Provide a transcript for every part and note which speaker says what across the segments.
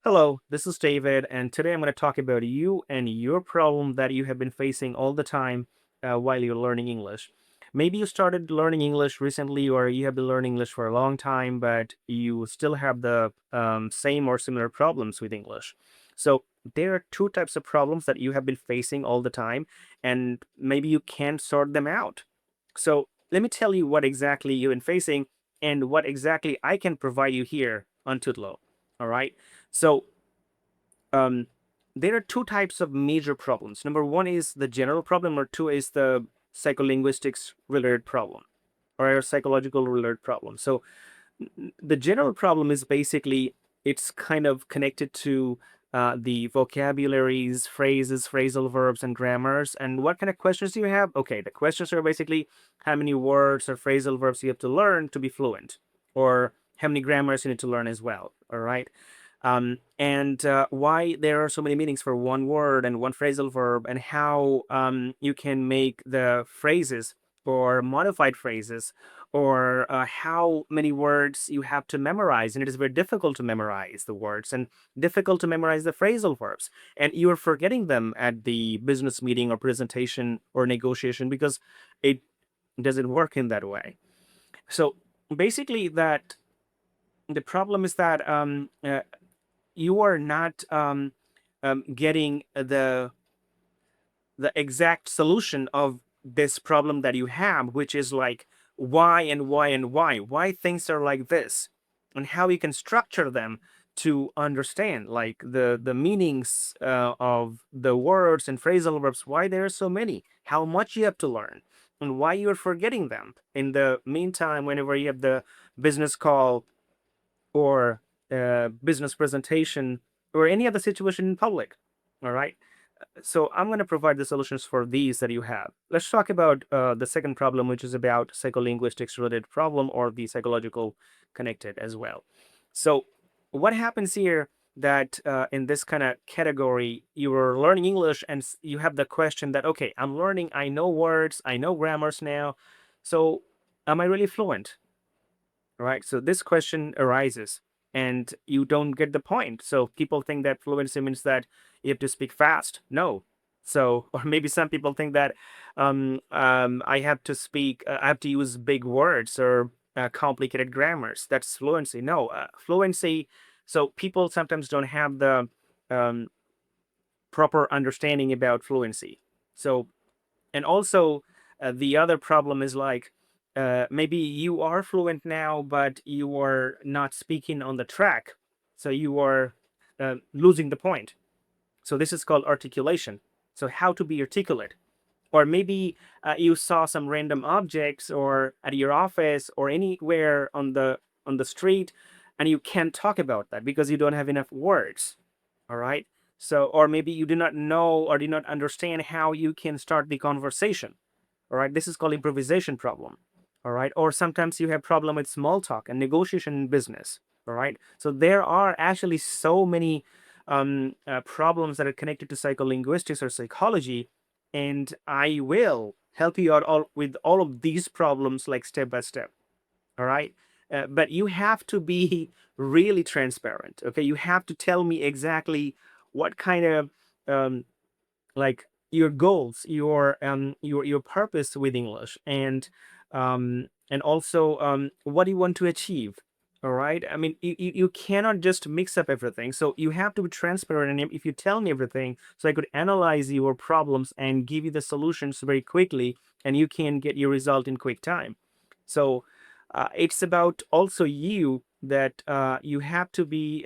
Speaker 1: Hello, this is David, and today I'm going to talk about you and your problem that you have been facing all the time while you're learning English. Maybe you started learning English recently, or you have been learning English for a long time, but you still have the same or similar problems with English. So, there are two types of problems that you have been facing all the time, and maybe you can't sort them out. So, let me tell you what exactly you've been facing and what exactly I can provide you here on Tutlo. All right. So um, there are two types of major problems. Number one is the general problem, or two is the psycholinguistics related problem or a psychological related problem. So the general problem is basically it's kind of connected to the vocabularies, phrases, phrasal verbs, and grammars. And what kind of questions do you have? Okay, the questions are basically how many words or phrasal verbs you have to learn to be fluent, or how many grammars you need to learn as well. All right. And why there are so many meanings for one word and one phrasal verb, and how you can make the phrases or modified phrases, or how many words you have to memorize. And it is very difficult to memorize the words and difficult to memorize the phrasal verbs. And you are forgetting them at the business meeting or presentation or negotiation because it doesn't work in that way. So basically, that the problem is that you are not getting the exact solution of this problem that you have, which is like why and why and why things are like this, and how you can structure them to understand like the meanings of the words and phrasal verbs, why there are so many, how much you have to learn, and why you're forgetting them in the meantime whenever you have the business call or business presentation or any other situation in public. All right. So I'm going to provide the solutions for these that you have. Let's talk about the second problem, which is about psycholinguistics related problem, or the psychological connected as well. So what happens here, that in this kind of category, you are learning English and you have the question that, okay, I'm learning, I know words, I know grammars now. So am I really fluent? Right? So this question arises and you don't get the point. So people think that fluency means that you have to speak fast. No. So, or maybe some people think that I have to speak, I have to use big words or complicated grammars. That's fluency. No, fluency. So people sometimes don't have the um, proper understanding about fluency. So, and also the other problem is like maybe you are fluent now, but you are not speaking on the track. So you are losing the point. So this is called articulation. So how to be articulate. Or maybe you saw some random objects or at your office or anywhere on the street, and you can't talk about that because you don't have enough words. All right. So, or maybe you do not know or do not understand how you can start the conversation. All right. This is called improvisation problem. All right. Or sometimes you have problem with small talk and negotiation in business. All right. So there are actually so many problems that are connected to psycholinguistics or psychology, and I will help you out with all of these problems, like step by step. All right. But you have to be really transparent. Okay. You have to tell me exactly what kind of um, like your goals, your purpose with English, and also what do you want to achieve. All right. I mean, you cannot just mix up everything. So you have to be transparent. And if you tell me everything, so I could analyze your problems and give you the solutions very quickly, and you can get your result in quick time. So it's about also you that you have to be,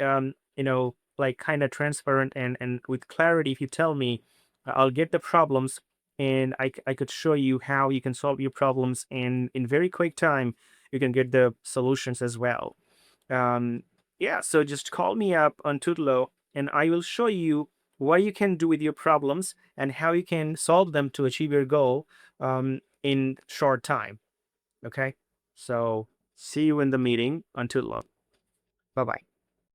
Speaker 1: like kind of transparent and with clarity. If you tell me, I'll get the problems, and I could show you how you can solve your problems, and in very quick time you can get the solutions as well. um, yeah, so just call me up on Tutlo and I will show you what you can do with your problems and how you can solve them to achieve your goal in short time. Okay, so see you in the meeting on Tutlo. Bye bye.